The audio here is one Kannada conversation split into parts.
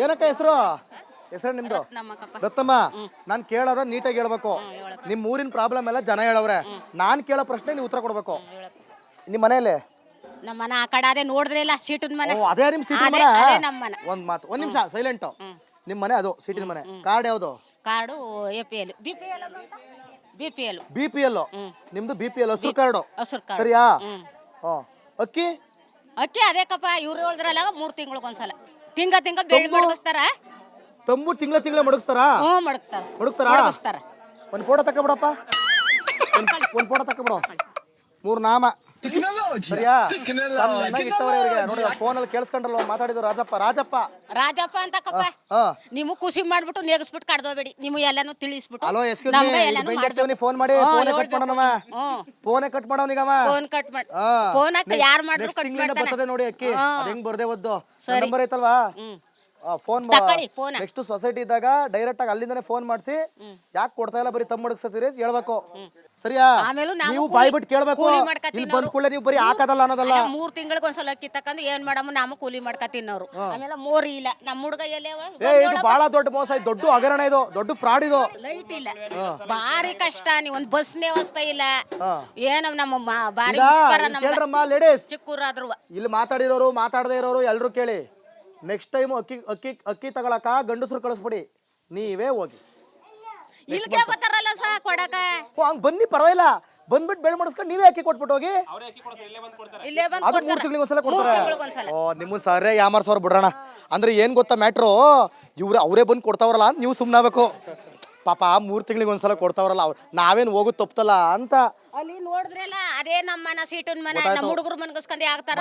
ಏನಕ್ಕ ಹೆಸರು ನಿಮ್ದು? ದತ್ತಮ್ಮ. ನಾನ್ ಕೇಳೋದ ನೀಟಾಗಿ ಹೇಳ್ಬೇಕು. ನಿಮ್ ಊರಿನ ಪ್ರಾಬ್ಲಮ್ ಎಲ್ಲ ಜನ ಹೇಳವ್ರೆ, ನಾನ್ ಕೇಳೋ ಪ್ರಶ್ನೆ ನೀವು ಉತ್ತರ ಕೊಡ್ಬೇಕು. ನಿಮ್ ಮನೆಯಲ್ಲಿ ನಮ್ಮ ಮನೆ ಆ ಕಡೆ ಅದೇ ನೋಡಿದ್ರೆ ಇಲ್ಲ ಸೀಟಿನ ಮನೆ. ಅದೇ ನಿಮ್ ಸೀಟಿನ ಮನೆ. ನಮ್ಮ ಮನೆ. ಒಂದ್ ನಿಮಿಷ ಸೈಲೆಂಟ್. ನಿಮ್ ಮನೆ ಅದು ಸೀಟಿನ ಮನೆ. ಕಾರ್ಡ್ ಯಾವ್ದು? Card APL BPL. BPL. ನಿಮ್ದು BPL ಹಸಿರು ಕಾರ್ಡು. ಹಸಿರು ಕಾರ್ಡು ಸರಿಯಾ? ಅಕ್ಕಿ ಅದೇ ಕಪ್ಪ ಇವ್ರು ಹೇಳಿದ್ರಲ್ಲ 3 ತಿಂಗಳಿಗೊಂದ್ಸಲ ತಿಂಗ ಬೆಳ್ಳಿ ಮಡಗಿಸ್ತಾರ. ತಂಬು ತಿಂಗಳ ಮಡಗಿಸ್ತಾರ. ಮಡಗಿಸ್ತಾರ. ಒಂದ್ ಫೋಟೋ ತಕೊಂಬಿಡಪ್ಪ. ಒಂದ್ ಫೋಟೋ ತಕೊಂಬಿಡು. 3 ನಾಮ. ಸರಿಯಾ? ನೋಡಿ ಫೋನ್ ಅಲ್ಲಿ ಕೇಳಿಸ್ಕೊಂಡ್ರಲ್ಲ ಮಾತಾಡಿದ್ರು ರಾಜಪ್ಪ ಅಂತ ಕಪ್ಪ. ನೀವು ಖುಷಿ ಮಾಡ್ಬಿಟ್ಟು ನೇಗಿಸ್ಬಿಟ್ಟು ಕಡ್ದೋಬೇಡಿ. ನೀವು ಎಲ್ಲಾನು ತಿಳಿಸ್ಬಿಟ್ಟು ಹಲೋ ಫೋನ್ ಮಾಡಿ ಫೋನೇ ಕಟ್ ಮಾಡೋನಿಗವ. ಫೋನ್ ಕಟ್ ಮಾಡಿ ಫೋನ್ ಯಾರು ಮಾಡಿದ್ರು ಕಟ್ ಮಾಡ್ತಾನೆ ನೋಡಿ. ಅಕ್ಕಿ ಹೆಂಗ್ ಬರ್ದೇ ಒದ್ದು ನಂಬರ್ ಐತಲ್ವಾ? ಫೋನ್ ನೆಕ್ಸ್ಟ್ ಸೊಸೈಟಿ ಇದ್ದಾಗ ಡೈರೆಕ್ಟ್ ಆಗಿ ಅಲ್ಲಿಂದಾನೆ ಫೋನ್ ಮಾಡಿಸಿ ಯಾಕೆ ಕೊಡ್ತಾ ಇಲ್ಲ ಬರೀ ತಮ್ಮ ಮುಡುಕ್ಸತ್ತೀರಿ ಹೇಳ್ಬೇಕು. ಸರಿಯಾ? ನೀವು ಬಾಯ್ ಬಿಟ್ಟು ಕೇಳ್ಬೇಕು. ಇಲ್ಲಿ ಬಂದ್ ಕೂಡಲೇ ನೀವು ಬರೀ ಹಾಕದಲ್ಲ ಅನ್ನೋದಲ್ಲ. 3 ತಿಂಗಳಿಗೊಂದ್ಸಲ ಅಕ್ಕಿ ತಕಂದು ಏನ್ ಮಾಡಮ್ಮ ನಾವು ಕೂಲಿ ಮಾಡ್ಕೊ ತಿನ್ನೋರು. ಆಮೇಲೆ ಮೋರಿ ಇಲ್ಲ ನಮ್ಮ ಹುಡುಗ ಎಲ್ಲೇ ಇದು ಬಹಳ ದೊಡ್ಡ ಮೋಸ, ಇದು ದೊಡ್ಡ ಹಗರಣ, ಇದು ದೊಡ್ಡ ಫ್ರಾಡ್. ಇದು ಲೈಟ್ ಇಲ್ಲ, ಬಾರಿ ಕಷ್ಟ. ನೀವು ಒಂದ್ ಬಸ್ನೇ ವ್ಯವಸ್ಥೆ ಇಲ್ಲ. ಏನ ನಮ್ಮ ಬಾರಿ ಲೇಡೀಸ್ ಚಿಕ್ಕೂರಾದ್ರು ಇಲ್ಲಿ ಮಾತಾಡಿರೋರು ಮಾತಾಡದೇ ಇರೋರು ಎಲ್ರು ಕೇಳಿ. ನೆಕ್ಸ್ಟ್ ಟೈಮ್ ಅಕ್ಕಿ ತಗೊಳಕ ಗಂಡಸರು ಕಳಿಸ್ಬಿಡಿ, ನೀವೇ ಹೋಗಿ. ಇಲ್ಲಿಗೆ ಬರ್ತಾರಲ್ಲ ಸಾ ಕೊಡಕ. ಹಂಗ್ ಬನ್ನಿ ಪರವಾಗಿಲ್ಲ, ಬಂದ್ಬಿಟ್ಟು ಬೆಳೆ ಮಾಡಿಸ್ಕೊಂಡು ನೀವೇ ಅಕ್ಕಿ ಕೊಟ್ಬಿಟ್ಟು ಹೋಗಿ. ಅದು 3 ತಿಂಗಳಿಗೊಂದ್ಸಲ ಕೊಡ್ತಾರೆ. ನಿಮ್ಮನ್ನ ಸರಿ ಯಾಮರ್ಸೋರ್ ಬಿಡ್ರಣ. ಅಂದ್ರೆ ಏನ್ ಗೊತ್ತಾ ಮ್ಯಾಟ್ರು, ಅವರೇ ಬಂದು ಕೊಡ್ತಾವ್ರಲ್ಲ ಅಂತ ನೀವು ಸುಮ್ಮನಾಗಬೇಕು. ಪಾಪ 3 ತಿಂಗಳಿಗೊಂದ್ಸಲ ಕೊಡ್ತಾವ್ರಲ್ಲ ಅವ್ರು, ನಾವೇನು ಹೋಗೋದು ತಪ್ಪಲ್ಲ ಅಂತ. ಅಲ್ಲಿ ನೋಡಿದ್ರಲ್ಲ ಅದೇ ನಮ್ಮ ಮನ ಸೀಟನ್ ಮನೆ, ನಮ್ಮ ಹುಡುಗರು ಮನ್ಗಸ್ಕೊಂಡೆ ಆಗ್ತಾರ.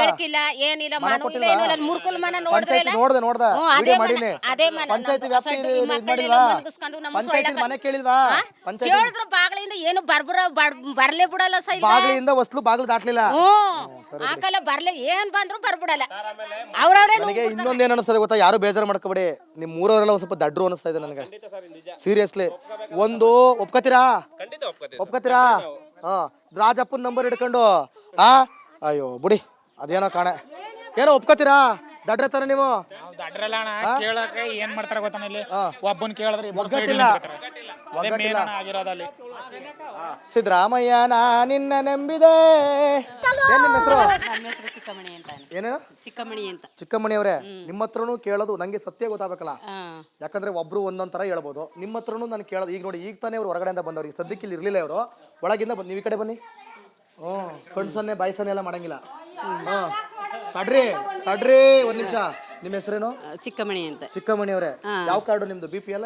ಬೆಳಕಿಲ್ಲ ಏನಿಲ್ಲ, ಮುರ್ಕುಲ್ ಮನ ನೋಡಿದ್ರಲ್ಲ. ಅದೇ ಮನೆ ಕೇಳಿಲ್ವಾ? ಕೇಳಿದ್ರು ಬಾಗಿಲಿಂದ ಏನು ಬರ್ಲೇ ಬಿಡಲ್ಲ. ಬಾಗಿಲಿಂದ ಹೊಸ್ಲು ಬಾಗಿಲು ದಾಟ್ಲಿಲ್ಲ. ಆಕಲ್ಲ ಬರ್ಲೆ ಏನ್ ಬಂದ್ರು ಬರ್ಬಿಡಲ್ಲ. ಅವ್ರವ್ರೇ ನನಗೆ ಇನ್ನೊಂದೇನು ಅನಿಸ್ತದೆ ಗೊತ್ತಾ, ಯಾರು ಬೇಜಾರು ಮಾಡ್ಕೋಬೇಡಿ. ನಿಮ್ ಊರವರೆಲ್ಲ ಸ್ವಲ್ಪ ದಡ್ರು ಅನಿಸ್ತಾ ಇದೆ ನನಗೆ ಸೀರಿಯಸ್ಲಿ. ಒಂದು ಒಪ್ಕೋತೀರಾ? ರಾಜಪ್ಪನ ನಂಬರ್ ಹಿಡ್ಕೊಂಡು ಅಯ್ಯೋ ಬಿಡಿ ಅದೇನೋ ಕಾಣೆ. ಏನೋ ಒಪ್ಕೋತೀರಾ? ದಡ್ರ ತರ ನೀವು ಕೇಳಕ್ಕೆ ಏನ್ ಮಾಡ್ತಾರ ಗೊತ್ತಾನಲ್ಲಿ, ಒಬ್ಬನ್ ಕೇಳಿದ್ರೆ ಸಿದ್ದರಾಮಯ್ಯ ನಾ ನಿನ್ನ ನಂಬಿದೆ. ಏನ್ ನಿಮ್ಮ ಹೆಸರು? ನಮ್ಮ ಹೆಸರು ಚಿಕ್ಕಮಣಿ ಅಂತ. ಏನು? ಚಿಕ್ಕಮಣಿ ಅಂತ. ಚಿಕ್ಕಮಣಿ ಅವರೇ, ನಿಮ್ಮ ಹತ್ರನು ಕೇಳೋದು ನಂಗೆ ಸತ್ಯ ಗೊತ್ತಾಗಬೇಕಲ್ಲ. ಯಾಕಂದ್ರೆ ಒಬ್ರು ಒಂದೊಂದ್ ತರ ಹೇಳ್ಬೋದು. ನಿಮ್ಮ ಹತ್ರನು ನಾನು ಕೇಳೋದು ಈಗ ನೋಡಿ, ಈಗ ತಾನೇ ಅವ್ರು ಹೊರಗಡೆಯಿಂದ ಬಂದವ್ರು, ಈಗ ಸದ್ಯಕ್ಕೆ ಇಲ್ಲಿ ಇರ್ಲಿಲ್ಲ ಅವರು, ಒಳಗಿಂದ ಬಂದು ನೀವು ಈ ಕಡೆ ಬನ್ನಿ. ಕಣ್ಸನ್ನೆ ಬಾಯ್ಸನ್ನೆ ಎಲ್ಲ ಮಾಡಂಗಿಲ್ಲ. ತಡ್ರಿ ಒಂದ್ ನಿಮಿಷ. ನಿಮ್ಮ ಹೆಸರೇನು? ಚಿಕ್ಕಮಣಿ ಅಂತ. ಚಿಕ್ಕಮಣಿ ಅವರೇ, ಯಾವ ಕಾರ್ಡು ನಿಮ್ದು? BPL?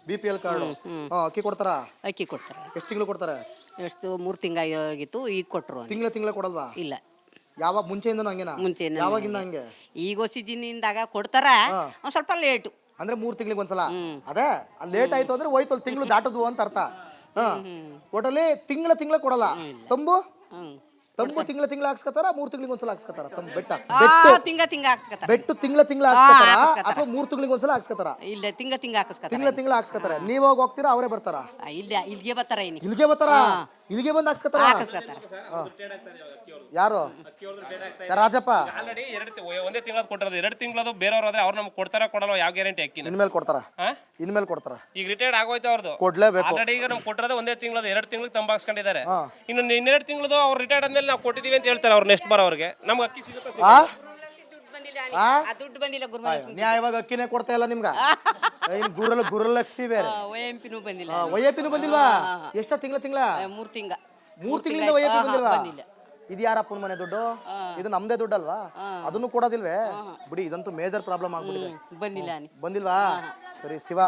BPL card. ಅಕ್ಕಿ ಕೊಡ್ತಾರಾ? ಅಕ್ಕಿ ಕೊಡ್ತಾರೆ. ಎಷ್ಟು ತಿಂಗಳು ಕೊಡ್ತಾರೆ? ಎಷ್ಟು 3 ತಿಂಗಳಾಗಿತ್ತು, ಈಗ ಕೊಟ್ರು. ತಿಂಗಳ ಕೊಡಲ್ವಾ? ಇಲ್ಲ. ಯಾವಾಗ ಮುಂಚೆಯಿಂದನೂ ಹಂಗೇನಾ? ಮುಂಚೆಯಿಂದ. ಯಾವಾಗಿಂದ ಹಂಗೆ? ಈಗ ಸೀಸನ್ನಿಂದಾಗ ಕೊಡ್ತಾರ, ಒಂದ್ ಸ್ವಲ್ಪ ಲೇಟು. ಅಂದ್ರೆ 3 ತಿಂಗಳಿಗೊಂದ್ಸಲ. ಅದೇ ಲೇಟ್ ಆಯ್ತು ಅಂದ್ರೆ ಹೋಯ್ತು, ಅಲ್ಲಿ ತಿಂಗಳು ದಾಟದ್ವು ಅಂತ ಅರ್ಥ. ಒಟ್ಟಲ್ಲಿ ತಿಂಗಳ ಕೊಡಲ್ಲ. ತಂಬು ತಿಂಗಳ ಹಾಕ್ಸ್ಕೊತಾರ, 3 ತಿಂಗಳಿಗೊಂದ್ಸಲ ಹಾಕ್ಸ್ಕೊತಾರ. ಬೆಟ್ಟು ತಿಂಗಳ ಹಾಕ್ಸ್ಕೊತಾರ ಅಥವಾ 3 ತಿಂಗಳಿಗೊಂದ್ಸಲ ಹಾಕ್ಸ್ಕೊತಾರ? ಇಲ್ಲ, ತಿಂಗಳ ಹಾಕ್ಸ್ಕೊತಾರೆ. ನೀವ್ ಹೋಗ್ತೀರಾ ಅವರೇ ಬರ್ತಾರ? ಇಲ್ಲ, ಇಲ್ಲಿಗೆ ಬರ್ತಾರ. ಇಲ್ಲಿಗೆ ಬಂದು ಹಾಕ್ಸ್ಕೊತಾರ. ಯಾರು? ರಾಜಪ್ಪ ಒಂದೇ ತಿಂಗಳ ಕೊಟ್ಟಿರೋದು, 2 ತಿಂಗಳದು ಬೇರೆಯವ್ರು ಆದ್ರೆ ಅವ್ರು ನಮ್ಗೆ ಕೊಡ್ತಾರ ಕೊಡಲ್ಲ, ಯಾವ ಗ್ಯಾರಂಟಿ ಅಕ್ಕಿ ಇನ್ಮೇಲೆ ಕೊಡ್ತಾರ. ಈಗ ರಿಟೈರ್ಡ್ ಆಗೋಯ್ತು ಅವ್ರದ್ದು, ಕೊಡ್ಲೇಬೇಕು. ಆಲ್ರೆಡಿ ಈಗ ನಮ್ಗೆ ಕೊಟ್ಟಿರೋದು ಒಂದೇ ತಿಂಗಳದು, 2 ತಿಂಗಳಿಗೆ ತಂಬಾಕ್ಸ್ಕೊಂಡಿದ್ದಾರೆ. ಇನ್ನು 2 ತಿಂಗಳದು ಅವ್ರು ರಿಟೈರ್ಡ್ ಆದ್ಮೇಲೆ ನಾವು ಕೊಟ್ಟಿದೀವಿ ಅಂತ ಹೇಳ್ತಾರೆ ಅವ್ರು. ನೆಕ್ಸ್ಟ್ ಬರೋವ್ರಿಗೆ ನಮ್ಗೆ ಅಕ್ಕಿ ಸಿಗುತ್ತೆ. ದುಡ್ಡು ಬಂದಿಲ್ಲ. ನ್ಯಾಯವಾಗಿ ಅಕ್ಕಿನೇ ಕೊಡ್ತಾ ಇಲ್ಲ ನಿಮ್ಗ. ಗುರುಲಕ್ಷ್ಮಿ ಬೇರೆ, OMPನೂ ಬಂದಿಲ್ಲ. OAPನೂ ಬಂದಿಲ್ವಾ? ಎಷ್ಟ ತಿಂಗಳ 3 ತಿಂಗಳಿಂದ OAP ಬಂದಿಲ್ವಾ? ಇದು ಯಾರಪ್ಪನ ಮನೆ ದುಡ್ಡು? ಇದು ನಮ್ದೇ ದುಡ್ಡು ಅಲ್ವಾ? ಅದನ್ನು ಕೊಡೋದಿಲ್ವೇ? ಬಿಡಿ, ಇದಂತೂ ಮೇಜರ್ ಪ್ರಾಬ್ಲಮ್ ಆಗ್ಬಿಟ್ಟಿದೆ. ಬಂದಿಲ್ವಾ? ಸರಿ ಶಿವ.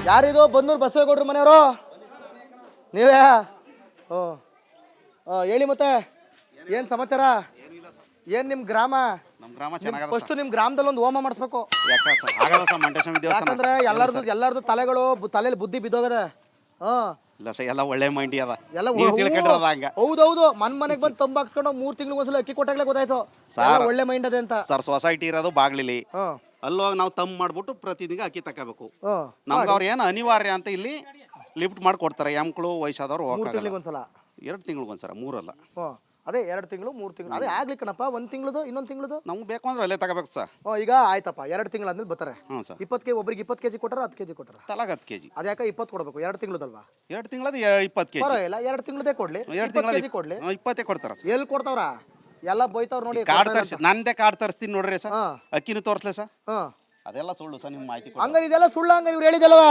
ಯಾರಿದು? ಬನ್ನೂರು ಬಸವೇಗೌಡ್ರ ಮನೆಯವರು ನೀವೇ? ಹೇಳಿ ಮತ್ತೆ ಏನ್ ಸಮಾಚಾರ? ಏನ್ ನಿಮ್ ಗ್ರಾಮ? ಫಸ್ಟ್ ನಿಮ್ ಗ್ರಾಮದಲ್ಲಿ ಒಂದು ಹೋಮ ಮಾಡಿಸ್ಬೇಕು. ಯಾಕಂದ್ರೆ ಎಲ್ಲಾರ್ದು ತಲೆಯಲ್ಲಿ ಬುದ್ಧಿ ಬಿದ್ದೋಗದೆ. ಎಲ್ಲ ಒಳ್ಳೆ ಮೈಂಡ್ ಅದ. ಹೌದೌದು, ಮನೆಗೆ ಬಂದು ತಂಬಾಕ್ಸ್ಕೊಂಡು 3 ತಿಂಗಳಿಗೊಂದ್ಸಲ ಅಕ್ಕಿ ಕೊಟ್ಟಾಗ್ಲೇ ಗೊತ್ತಾಯ್ತು ಒಳ್ಳೆ ಮೈಂಡ್ ಅದೇ ಅಂತ. ಸರ್, ಸೊಸೈಟಿ ಇರೋದು ಬಾಗ್ಲಿಲಿ, ಅಲ್ಲೋಗಿ ನಾವು ತಮ್ಮ ಮಾಡ್ಬಿಟ್ಟು ಪ್ರತಿದಿನ ಅಕ್ಕಿ ತಗೋಬೇಕು. ನಮ್ಗೆ ಅವ್ರು ಏನು ಅನಿವಾರ್ಯ ಅಂತ ಇಲ್ಲಿ ಲಿಫ್ಟ್ ಮಾಡಿ ಕೊಡ್ತಾರೆ. ಎಮ್ಗಳು ವಯಸ್ಸಾದವ್ರು 3 ತಿಂಗಳಿಗೊಂದ್ಸಲ, 2 ತಿಂಗಳಿಗೊಂದ್ಸಲ, 3 ಅಲ್ಲ. ಅದೇ 2 ತಿಂಗಳು 3 ತಿಂಗಳು ಅದೇ ಆಗ್ಲಿ ಕಣಪ್ಪ. 1 ತಿಂಗಳದು ಇನ್ನೊಂದು ತಿಂಗಳದು ನಮ್ಗೆ ಬೇಕು ಅಂದ್ರೆ ಅಲ್ಲೇ ತಗೋಬೇಕು ಸರ್. ಈಗ ಆಯ್ತಪ್ಪ 2 ತಿಂಗಳು ಆದ್ಮೇಲೆ ಬರ್ತಾರೆ. ಹ್ಞೂ ಸರ್. 20 ಕೆ ಒಬ್ರಿಗೆ 20 ಕೆಜಿ ಕೊಟ್ಟಾರ 10 ಕೆಜಿ ಕೊಟ್ಟಾರ? ತಲಾಗ 10 kg. ಅದ್ಯಾಕ 20 ಕೊಡ್ಬೇಕು? 2 ತಿಂಗಳದಲ್ವಾ? 2 ತಿಂಗಳದ 20 kg. ಪರವಾಗಿಲ್ಲ 2 ತಿಂಗಳದೇ ಕೊಡ್ಲಿ, 2 ಕೆಜಿ ಕೊಡ್ಲಿ. 20 ಕೊಡ್ತಾರ ಸರ್. ಎಲ್ಲಿ ಕೊಡ್ತಾವ್ರ? ಎಲ್ಲ ಬೈತಾವ್ರ ನೋಡಿ. ಕಾರ್ಡ್ ತರಿಸಿ ನಂದೇ ಕಾರ್ಡ್ ತರಿಸ್ತೀನಿ ನೋಡ್ರಿ ಸರ್. ಹಾ. ಅಕ್ಕಿನೂ ತೋರಿಸ್ಲಿ ಸರ್. ಹಾ ಅದೆಲ್ಲ ಸುಳ್ಳು ಸರ್, ನಿಮ್ಮ ಮಾಹಿತಿ ಹಂಗಾರೆ ಇದೆಲ್ಲ ಸುಳ್ಳು. ಹಂಗಾರೆ ಇವ್ರು ಹೇಳಿದಲ್ವಾ?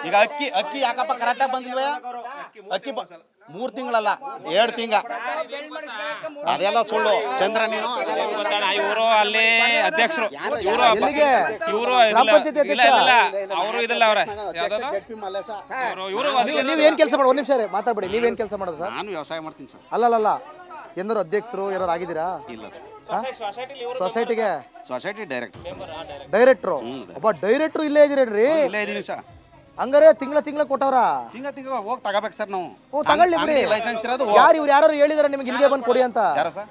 ಈಗ ಅಕ್ಕಿ ಯಾಕಪ್ಪ ಕರೆಕ್ಟಾಗಿ ಬಂದಿಲ್ವ? ಅಕ್ಕಿ 3 ತಿಂಗಳಲ್ಲ 2 ತಿಂಗ. ಅದೆಲ್ಲ ಸುಳ್ಳು ಚಂದ್ರ ನೀನು. ಇವರು ಅಲ್ಲಿ ಅಧ್ಯಕ್ಷರು ಇವರು ಎಲ್ಲಿಗೆ? ಇವರು ಗ್ರಾಮ ಪಂಚಾಯತಿ ಇಲ್ಲ ಇಲ್ಲ ಅವರು ಇದಲ್ಲ ಅವ್ರೆ ಇವರು ನೀವೇನ್ ಕೆಲಸ ಮಾಡೋದು? 1 ನಿಮಿಷ ಮಾತಾಡ್ಬೇಡಿ. ನೀವೇನ್ ಕೆಲಸ ಮಾಡೋದು ಸರ್? ನಾನು ವ್ಯವಸಾಯ ಮಾಡ್ತೀನಿ ಸರ್. ಅಲ್ಲಲ್ಲ ಏನಾರು ಅಧ್ಯಕ್ಷರು ಏನಾರು ಆಗಿದ್ದೀರಾ? ಇಲ್ಲ ಸರ್. ಸೊಸೈಟಿಗೆ ಸೊಸೈಟಿ ಡೈರೆಕ್ಟರ್ ಡೈರೆಕ್ಟ್ರು? ಒಬ್ಬ ಡೈರೆಕ್ಟ್ರು ಇಲ್ಲೇ ಇದೀರೇನ್ರಿ? ಇಲ್ಲೇ ಇದೀವಿ ಸರ್. ಹಂಗಾರೆ ತಿಂಗಳ ಕೊಟ್ಟವ್ರ? ತಿಂಗ ಹೋಗಿ ತಗೋಬೇಕು ಸರ್ ನಾವು. ತಗೊಳ್ಳಿ ಬಿಡಿ. ಲೈಸೆನ್ಸ್ ಇರೋದು ಯಾರು ಇವ್ರು ಯಾರು ಹೇಳಿದಾರೆ ನಿಮ್ಗೆ ಇಲ್ಲಿಗೆ ಬಂದು ಕೊಡಿ ಅಂತ? ಯಾರ ಸರ್?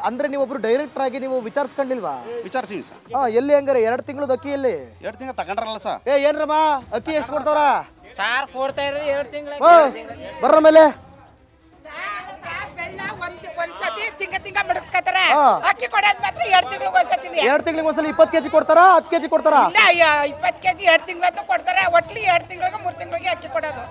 ಅಂದ್ರೆ ನೀವು ಒಬ್ರು ಡೈರೆಕ್ಟರ್ ಆಗಿ ನೀವು ವಿಚಾರಿಸ್ಕೊಂಡಿಲ್ವಾ? ವಿಚಾರಿಸಿವಿ ಸರ್. ಎಲ್ಲಿ ಹಂಗಾರೆ 2 ತಿಂಗಳದ ಅಕ್ಕಿ ಎಲ್ಲಿ? 2 ತಿಂಗ ತಗೊಂಡ್ರಲ್ಲ ಸರ್. ಏನ್ರಮ್ಮ ಅಕ್ಕಿ ಎಷ್ಟು ಕೊಡ್ತಾವ್ರ? ಸಾರ್ ಕೊಡ್ತಾ ಇರೋದು 2 ತಿಂಗಳ. ಬರ್ರ ಮೇಲೆ ಒಂದ್ಸತಿ ತಿಂಗ ಮಡಸ್ಕತಾರ. ಅಕ್ಕಿ ಕೊಡೋದ್ ಮಾತ್ರ 2 ತಿಂಗಳಿಗೆ ಒಂದ್ಸತಿ. 2 ತಿಂಗಳಿಗೆ ಒಂದ್ಸಲ 20 ಕೆಜಿ ಕೊಡ್ತಾರಾ 10 ಕೆಜಿ ಕೊಡ್ತಾರಾ? ಇಲ್ಲ 20 ಕೆಜಿ 2 ತಿಂಗಳದ್ದು ಕೊಡ್ತಾರೆ. ಒಟ್ಲಿ 2 ತಿಂಗಳಿಗೆ 3 ತಿಂಗಳಿಗೆ ಅಕ್ಕಿ ಕೊಡೋದು.